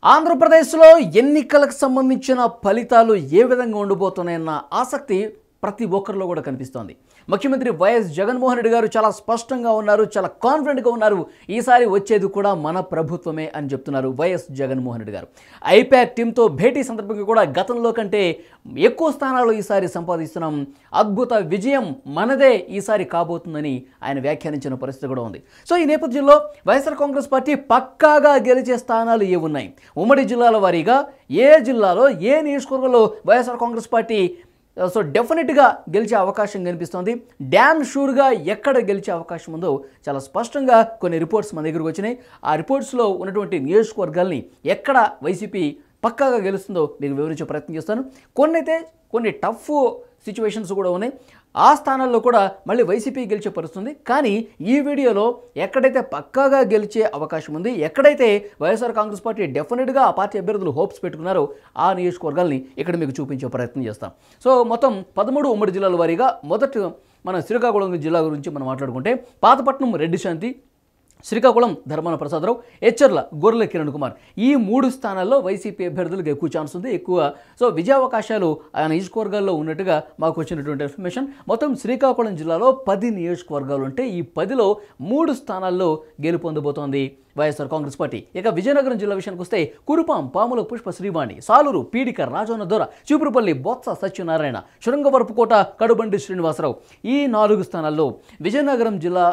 ఆంధ్రప్రదేశ్లో ఎన్నికలకు సంబంధించిన ఫలితాలు ఏ విధంగా ఉండబోతున్నాయన్న ఆసక్తి ప్రతి ఒక్కరిలో కూడా కనిపిస్తోంది. ముఖ్యమంత్రి వైఎస్ జగన్మోహన్ రెడ్డి గారు చాలా స్పష్టంగా ఉన్నారు, చాలా కాన్ఫిడెంట్గా ఉన్నారు. ఈసారి వచ్చేది కూడా మన ప్రభుత్వమే అని చెప్తున్నారు వైఎస్ జగన్మోహన్ రెడ్డి గారు. ఐపాక్ టీంతో భేటీ సందర్భంగా కూడా గతంలో కంటే ఎక్కువ స్థానాలు ఈసారి సంపాదిస్తున్నాం, అద్భుత విజయం మనదే ఈసారి కాబోతుందని ఆయన వ్యాఖ్యానించిన పరిస్థితి కూడా ఉంది. సో ఈ నేపథ్యంలో వైఎస్ఆర్ కాంగ్రెస్ పార్టీ పక్కాగా గెలిచే స్థానాలు ఏమున్నాయి, ఉమ్మడి జిల్లాల వారీగా ఏ జిల్లాలో ఏ నియోజకవర్గంలో వైఎస్ఆర్ కాంగ్రెస్ పార్టీ సో డెఫినెట్గా గెలిచే అవకాశం కనిపిస్తోంది, డ్యామ్ షూర్గా ఎక్కడ గెలిచే అవకాశం ఉందో చాలా స్పష్టంగా కొన్ని రిపోర్ట్స్ మన దగ్గరకు వచ్చినాయి. ఆ రిపోర్ట్స్లో ఉన్నటువంటి నియోజకవర్గాల్ని ఎక్కడ వైసీపీ పక్కాగా గెలుస్తుందో మీకు వివరించే ప్రయత్నం చేస్తాను. కొన్ని టఫ్ సిచ్యువేషన్స్ కూడా ఉన్నాయి. ఆ స్థానాల్లో కూడా మళ్ళీ వైసీపీ గెలిచే పరిస్థితుంది. కానీ ఈ వీడియోలో ఎక్కడైతే పక్కాగా గెలిచే అవకాశం ఉంది, ఎక్కడైతే వైఎస్ఆర్ కాంగ్రెస్ పార్టీ డెఫినెట్గా ఆ పార్టీ అభ్యర్థులు హోప్స్ పెట్టుకున్నారో ఆ నియోజకవర్గాల్ని ఇక్కడ మీకు చూపించే ప్రయత్నం చేస్తాం. సో మొత్తం 13 ఉమ్మడి జిల్లాల వారీగా మొదట మన శ్రీకాకుళం జిల్లా గురించి మనం మాట్లాడుకుంటే పాతపట్నం రెడ్డి శాంతి, శ్రీకాకుళం ధర్మాన ప్రసాదరావు, ఎచ్చర్ల గొర్రెల కిరణ్ కుమార్, ఈ 3 స్థానాల్లో వైసీపీ అభ్యర్థులకు ఎక్కువ ఛాన్స్ ఉంది, ఎక్కువ సో విజయావకాశాలు ఆ నియోజకవర్గాల్లో ఉన్నట్టుగా మాకు వచ్చినటువంటి ఇన్ఫర్మేషన్. మొత్తం శ్రీకాకుళం జిల్లాలో 10 నియోజకవర్గాలు ఉంటే ఈ 10లో 3 స్థానాల్లో గెలుపొందబోతోంది వైఎస్ఆర్ కాంగ్రెస్ పార్టీ. ఇక విజయనగరం జిల్లా విషయానికి వస్తే కురుపాం, పాముల పుష్ప శ్రీవాణి, సాలూరు, పీడిక, రాజోన దొర, చీపురుపల్లి, బొత్స సత్యనారాయణ, శృంగవరపుకోట, కడుబండి శ్రీనివాసరావు, ఈ 4 స్థానాల్లో. విజయనగరం జిల్లా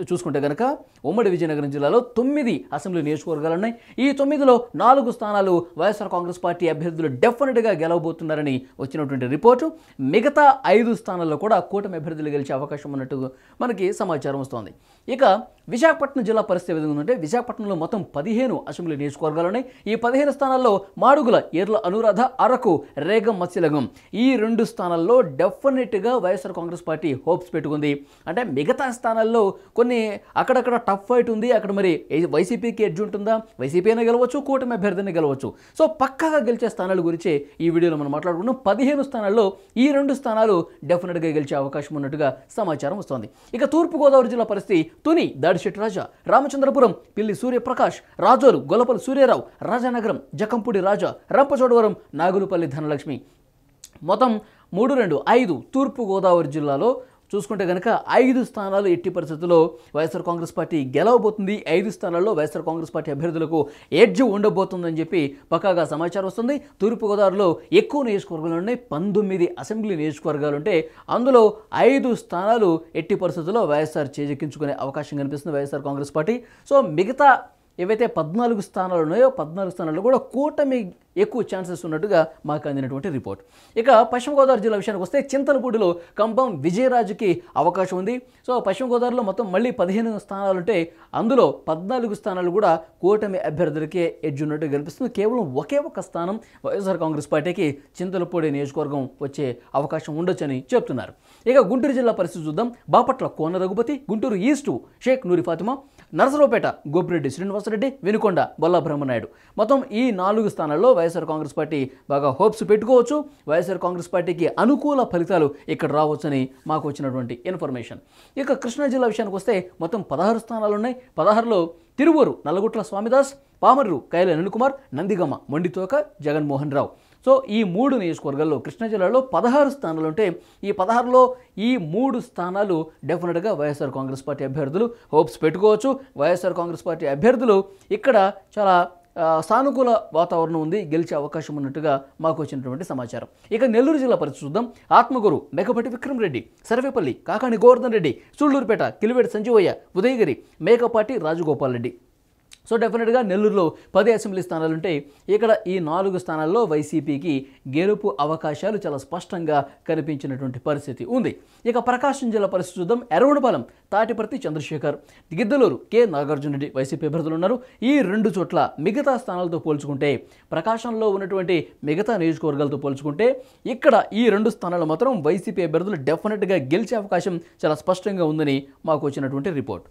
చూసుకుంటే కనుక ఉమ్మడి విజయనగరం జిల్లాలో 9 అసెంబ్లీ నియోజకవర్గాలు ఉన్నాయి. ఈ 9లో 4 స్థానాలు వైఎస్ఆర్ కాంగ్రెస్ పార్టీ అభ్యర్థులు డెఫినెట్గా గెలవబోతున్నారని వచ్చినటువంటి రిపోర్టు. మిగతా 5 స్థానాల్లో కూడా కూటమి అభ్యర్థులు గెలిచే అవకాశం ఉన్నట్టు మనకి సమాచారం వస్తోంది. ఇక విశాఖపట్నం జిల్లా పరిస్థితి ఏ విధంగా ఉందంటే విశాఖపట్నంలో మొత్తం 15 అసెంబ్లీ నియోజకవర్గాలు ఉన్నాయి. ఈ 15 స్థానాల్లో మాడుగుల, ఏర్ల అనురాధ, అరకు, రేగం, మత్స్యలింగం, ఈ 2 స్థానాల్లో డెఫినెట్గా వైఎస్ఆర్ కాంగ్రెస్ పార్టీ హోప్స్ పెట్టుకుంది. అంటే మిగతా స్థానాల్లో కొన్ని అక్కడక్కడ టఫ్ ఫైట్ ఉంది. అక్కడ మరి వైసీపీకి ఎడ్జ్ ఉంటుందా, వైసీపీ అయినా గెలవచ్చు, కూటమి అభ్యర్థిని గెలవచ్చు. సో పక్కాగా గెలిచే స్థానాల గురించి ఈ వీడియోలో మనం మాట్లాడుకున్నాం. 15 స్థానాల్లో ఈ 2 స్థానాలు డెఫినెట్గా గెలిచే అవకాశం ఉన్నట్టుగా సమాచారం వస్తోంది. ఇక తూర్పుగోదావరి జిల్లా పరిస్థితి తుని, దాడిశెట్టి రాజా, రామచంద్రపురం, పిల్లి సూర్యప్రకాష్, రాజోలు, గొల్లపల్లి సూర్యారావు, రాజానగరం, జకంపూడి రాజా, రంపచోడవరం, నాగులుపల్లి ధనలక్ష్మి, మొత్తం 3-2-5 తూర్పుగోదావరి జిల్లాలో చూసుకుంటే కనుక 5 స్థానాలు ఎట్టి పరిస్థితుల్లో వైఎస్ఆర్ కాంగ్రెస్ పార్టీ గెలవబోతుంది. 5 స్థానాల్లో వైఎస్ఆర్ కాంగ్రెస్ పార్టీ అభ్యర్థులకు ఎడ్జ్ ఉండబోతుందని చెప్పి పక్కాగా సమాచారం వస్తుంది. తూర్పుగోదావరిలో ఎక్కువ నియోజకవర్గాలు ఉన్నాయి, 19 అసెంబ్లీ నియోజకవర్గాలు ఉంటే అందులో 5 స్థానాలు ఎట్టి పరిస్థితుల్లో వైఎస్ఆర్ చేజెక్కించుకునే అవకాశం కనిపిస్తుంది వైఎస్ఆర్ కాంగ్రెస్ పార్టీ. సో మిగతా ఏవైతే 14 స్థానాలు ఉన్నాయో 14 స్థానాల్లో కూడా కూటమి ఎక్కువ ఛాన్సెస్ ఉన్నట్టుగా మాకు అందినటువంటి రిపోర్ట్. ఇక పశ్చిమ గోదావరి జిల్లా విషయానికి వస్తే చింతలపూడిలో కంబం విజయరాజుకి అవకాశం ఉంది. సో పశ్చిమ గోదావరిలో మొత్తం మళ్ళీ 15 స్థానాలు ఉంటే అందులో 14 స్థానాలు కూడా కూటమి అభ్యర్థులకే ఎడ్జ్ ఉన్నట్టు కనిపిస్తుంది. కేవలం ఒకే ఒక స్థానం వైఎస్ఆర్ కాంగ్రెస్ పార్టీకి చింతలపూడి నియోజకవర్గం వచ్చే అవకాశం ఉండొచ్చని చెప్తున్నారు. ఇక గుంటూరు జిల్లా పరిస్థితి చూద్దాం. బాపట్ల కోన రఘుపతి, గుంటూరు ఈస్టు షేక్ నూరి ఫాతిమా, నరసరావుపేట గోపిరెడ్డి శ్రీనివాసరెడ్డి, వినుకొండ బొల్లా బ్రహ్మనాయుడు, మొత్తం ఈ 4 స్థానాల్లో వైఎస్ఆర్ కాంగ్రెస్ పార్టీ బాగా హోప్స్ పెట్టుకోవచ్చు. వైఎస్ఆర్ కాంగ్రెస్ పార్టీకి అనుకూల ఫలితాలు ఇక్కడ రావచ్చని మాకు వచ్చినటువంటి ఇన్ఫర్మేషన్. ఇక కృష్ణా జిల్లా విషయానికి వస్తే మొత్తం 16 స్థానాలు ఉన్నాయి. 16లో తిరువూరు నల్లగుట్ల స్వామిదాస్, పామర్రు కైల అనిల్ కుమార్, నందిగమ మొండితోక జగన్మోహన్ రావు. సో ఈ 3 నియోజకవర్గాల్లో కృష్ణా జిల్లాలో 16 స్థానాలు ఉంటే ఈ 16లో ఈ 3 స్థానాలు డెఫినెట్గా వైఎస్ఆర్ కాంగ్రెస్ పార్టీ అభ్యర్థులు హోప్స్ పెట్టుకోవచ్చు. వైఎస్ఆర్ కాంగ్రెస్ పార్టీ అభ్యర్థులు ఇక్కడ చాలా సానుకూల వాతావరణం ఉంది, గెలిచే అవకాశం ఉన్నట్టుగా మాకు వచ్చినటువంటి సమాచారం. ఇక నెల్లూరు జిల్లా పరిస్థితి చూద్దాం. ఆత్మగూరు మేకపాటి విక్రమ్ రెడ్డి, సర్వేపల్లి కాకాణి గోవర్ధన్ రెడ్డి, సూళ్లూరుపేట కిలివేటి సంజీవయ్య, ఉదయగిరి మేకపాటి రాజగోపాల్ రెడ్డి. సో డెఫినెట్గా నెల్లూరులో 10 అసెంబ్లీ స్థానాలుంటే ఇక్కడ ఈ 4 స్థానాల్లో వైసీపీకి గెలుపు అవకాశాలు చాలా స్పష్టంగా కనిపించినటువంటి పరిస్థితి ఉంది. ఇక ప్రకాశం జిల్లా పరిస్థితి చూద్దాం. ఎర్రగొండపాలెం తాటిపర్తి చంద్రశేఖర్, గిద్దలూరు కె నాగార్జున రెడ్డి వైసీపీ అభ్యర్థులు ఉన్నారు. ఈ 2 చోట్ల మిగతా స్థానాలతో పోల్చుకుంటే ప్రకాశంలో ఉన్నటువంటి మిగతా నియోజకవర్గాలతో పోల్చుకుంటే ఇక్కడ ఈ 2 స్థానాలు మాత్రం వైసీపీ అభ్యర్థులు డెఫినెట్గా గెలిచే అవకాశం చాలా స్పష్టంగా ఉందని మాకు వచ్చినటువంటి రిపోర్ట్.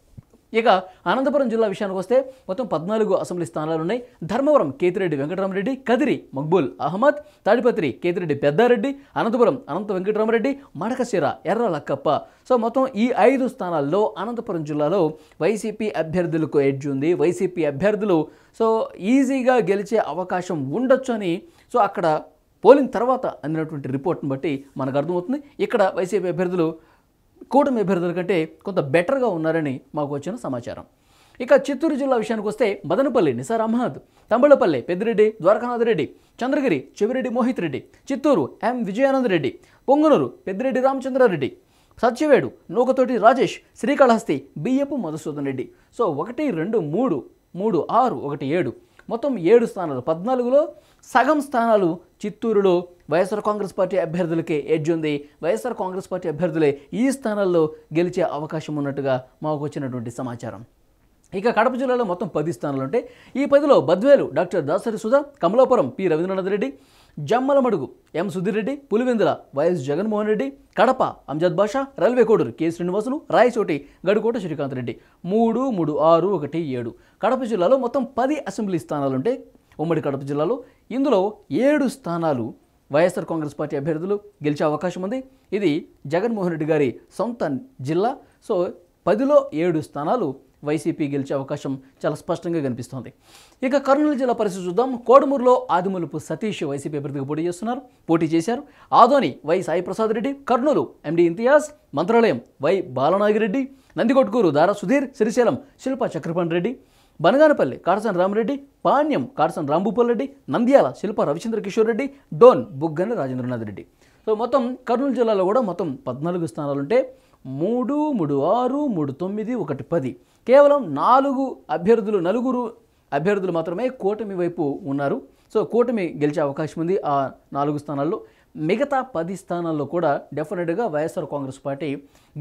ఇక అనంతపురం జిల్లా విషయానికి వస్తే మొత్తం 14 అసెంబ్లీ స్థానాలు ఉన్నాయి. ధర్మవరం కేతిరెడ్డి వెంకటరామరెడ్డి, కదిరి మక్బూల్ అహ్మద్, తాడిపత్రి కేతిరెడ్డి పెద్దారెడ్డి, అనంతపురం అనంత వెంకటరామరెడ్డి, మడకశిర ఎర్ర లక్కప్ప. సో మొత్తం ఈ 5 స్థానాల్లో అనంతపురం జిల్లాలో వైసీపీ అభ్యర్థులకు ఎడ్జ్ ఉంది. వైసీపీ అభ్యర్థులు సో ఈజీగా గెలిచే అవకాశం ఉండొచ్చు అని సో అక్కడ పోలింగ్ తర్వాత అందినటువంటి రిపోర్ట్ని బట్టి మనకు అర్థమవుతుంది. ఇక్కడ వైసీపీ అభ్యర్థులు కూటమి అభ్యర్థుల కంటే కొంత బెటర్గా ఉన్నారని మాకు వచ్చిన సమాచారం. ఇక చిత్తూరు జిల్లా విషయానికి వస్తే మదనపల్లి నిసార్ అహ్మద్, తంబళపల్లి పెద్దిరెడ్డి ద్వారకానాథ్ రెడ్డి, చంద్రగిరి చెవిరెడ్డి మోహిత్ రెడ్డి, చిత్తూరు ఎం విజయానంద్ రెడ్డి, పొంగనూరు పెద్దిరెడ్డి రామచంద్రారెడ్డి, సత్యవేడు నూకతోటి రాజేష్, శ్రీకాళహస్తి బియ్యపు మధుసూదన్ రెడ్డి. సో 1, 2, 3, 3, 6, 1, 7 మొత్తం 7 స్థానాలు. 14లో సగం స్థానాలు చిత్తూరులో వైఎస్ఆర్ కాంగ్రెస్ పార్టీ అభ్యర్థులకే ఎడ్జ్ ఉంది. వైఎస్ఆర్ కాంగ్రెస్ పార్టీ అభ్యర్థులే ఈ స్థానాల్లో గెలిచే అవకాశం ఉన్నట్టుగా మాకు వచ్చినటువంటి సమాచారం. ఇక కడప జిల్లాలో మొత్తం 10 స్థానాలు ఉంటే ఈ 10లో బద్వేలు డాక్టర్ దాసరి సుధా, కమలాపురం పి రవీంద్రనాథ్ రెడ్డి, జమ్మలమడుగు ఎం సుధీర్ రెడ్డి, పులివెందుల వైఎస్ జగన్మోహన్ రెడ్డి, కడప అంజద్ బాషా, రైల్వే కోడూరు కె శ్రీనివాసులు, రాయచోటి గడుకోట శ్రీకాంత్ రెడ్డి. 3, 3, 6, 1, 7 కడప జిల్లాలో మొత్తం 10 అసెంబ్లీ స్థానాలుంటే ఉమ్మడి కడప జిల్లాలో ఇందులో 7 స్థానాలు వైఎస్ఆర్ కాంగ్రెస్ పార్టీ అభ్యర్థులు గెలిచే అవకాశం ఉంది. ఇది జగన్మోహన్ రెడ్డి గారి సొంత జిల్లా. సో 10లో 7 స్థానాలు వైసీపీ గెలిచే అవకాశం చాలా స్పష్టంగా కనిపిస్తోంది. ఇక కర్నూలు జిల్లా పరిస్థితి చూద్దాం. కోడుమూరులో ఆదిమూలపు సతీష్ వైసీపీ అభ్యర్థిగా పోటీ చేశారు. Adoni Y Saiprasad Reddy, Kurnool MD Imtiaz, Mantralayam Y Balanagireddy, Nandikotkur Dara Sudheer, Srisailam Shilpa Chakrapani Reddy, Banaganapalle Katasani Ramareddy, Panyam Katasani Rambhupal Reddy, Nandyal Shilpa Ravichandra Kishore Reddy, Dhone Buggana Rajendranath Reddy. So మొత్తం కర్నూలు జిల్లాలో కూడా మొత్తం 14 స్థానాలుంటే 3, 3, 6, 3, 9, 1, 10 కేవలం 4 అభ్యర్థులు మాత్రమే కూటమి వైపు ఉన్నారు. సో కూటమి గెలిచే అవకాశం ఉంది ఆ 4 స్థానాల్లో. మిగతా 10 స్థానాల్లో కూడా డెఫినెట్గా వైఎస్ఆర్ కాంగ్రెస్ పార్టీ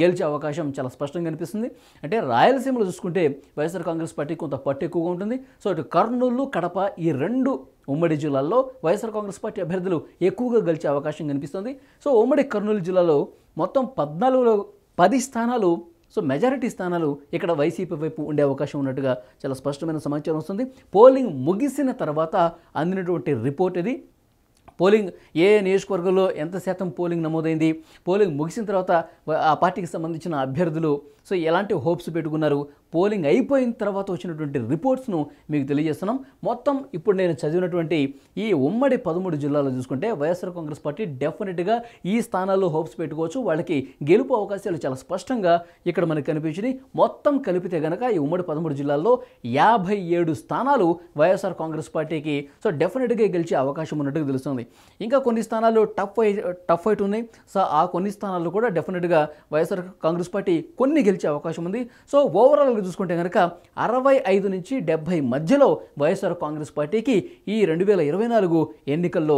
గెలిచే అవకాశం చాలా స్పష్టంగా కనిపిస్తుంది. అంటే రాయలసీమలో చూసుకుంటే వైఎస్ఆర్ కాంగ్రెస్ పార్టీ కొంత పట్టు ఎక్కువగా ఉంటుంది. సో ఇటు కర్నూలు, కడప ఈ 2 ఉమ్మడి జిల్లాల్లో వైఎస్ఆర్ కాంగ్రెస్ పార్టీ అభ్యర్థులు ఎక్కువగా గెలిచే అవకాశం కనిపిస్తుంది. సో ఉమ్మడి కర్నూలు జిల్లాలో మొత్తం 14లో 10 స్థానాలు సో మెజారిటీ స్థానాలు ఇక్కడ వైసీపీ వైపు ఉండే అవకాశం ఉన్నట్టుగా చాలా స్పష్టమైన సమాచారం వస్తుంది. పోలింగ్ ముగిసిన తర్వాత అందినటువంటి రిపోర్ట్ ఇది. పోలింగ్ ఏ నియోజకవర్గంలో ఎంత శాతం పోలింగ్ నమోదైంది, పోలింగ్ ముగిసిన తర్వాత ఆ పార్టీకి సంబంధించిన అభ్యర్థులు సో ఎలాంటి హోప్స్ పెట్టుకున్నారు, పోలింగ్ అయిపోయిన తర్వాత వచ్చినటువంటి రిపోర్ట్స్ను మీకు తెలియజేస్తున్నాం. మొత్తం ఇప్పుడు నేను చదివినటువంటి ఈ ఉమ్మడి 13 జిల్లాలో చూసుకుంటే వైఎస్ఆర్ కాంగ్రెస్ పార్టీ డెఫినెట్గా ఈ స్థానాల్లో హోప్స్ పెట్టుకోవచ్చు. వాళ్ళకి గెలుపు అవకాశాలు చాలా స్పష్టంగా ఇక్కడ మనకు కనిపించినాయి. మొత్తం కలిపితే కనుక ఈ ఉమ్మడి 13 జిల్లాల్లో 57 స్థానాలు వైఎస్ఆర్ కాంగ్రెస్ పార్టీకి సో డెఫినెట్గా గెలిచే అవకాశం ఉన్నట్టుగా తెలుస్తుంది. ఇంకా కొన్ని స్థానాలు టఫ్ ఫైట్ ఉన్నాయి. సో ఆ కొన్ని స్థానాల్లో కూడా డెఫినెట్గా వైఎస్ఆర్ కాంగ్రెస్ పార్టీ కొన్ని గెలిచే అవకాశం ఉంది. సో ఓవరాల్గా చూసుకుంటే కనుక 65 నుంచి 70 మధ్యలో వైఎస్ఆర్ కాంగ్రెస్ పార్టీకి ఈ 2024 ఎన్నికల్లో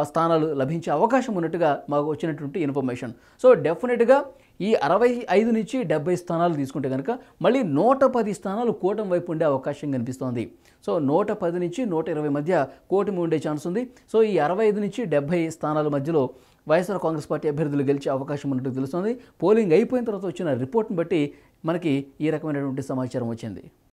స్థానాలు లభించే అవకాశం ఉన్నట్టుగా మాకు వచ్చినటువంటి ఇన్ఫర్మేషన్. సో డెఫినెట్గా ఈ 65 నుంచి 70 స్థానాలు తీసుకుంటే కనుక మళ్ళీ 110 స్థానాలు కూటమి వైపు ఉండే అవకాశం కనిపిస్తోంది. సో 110 నుంచి 120 మధ్య కూటమి ఉండే ఛాన్స్ ఉంది. సో ఈ 65 నుంచి 70 స్థానాల మధ్యలో వైఎస్ఆర్ కాంగ్రెస్ పార్టీ అభ్యర్థులు గెలిచే అవకాశం ఉన్నట్టు తెలుస్తుంది. పోలింగ్ అయిపోయిన తర్వాత వచ్చిన రిపోర్ట్ని బట్టి మనకి ఈ రకమైనటువంటి సమాచారం వచ్చింది.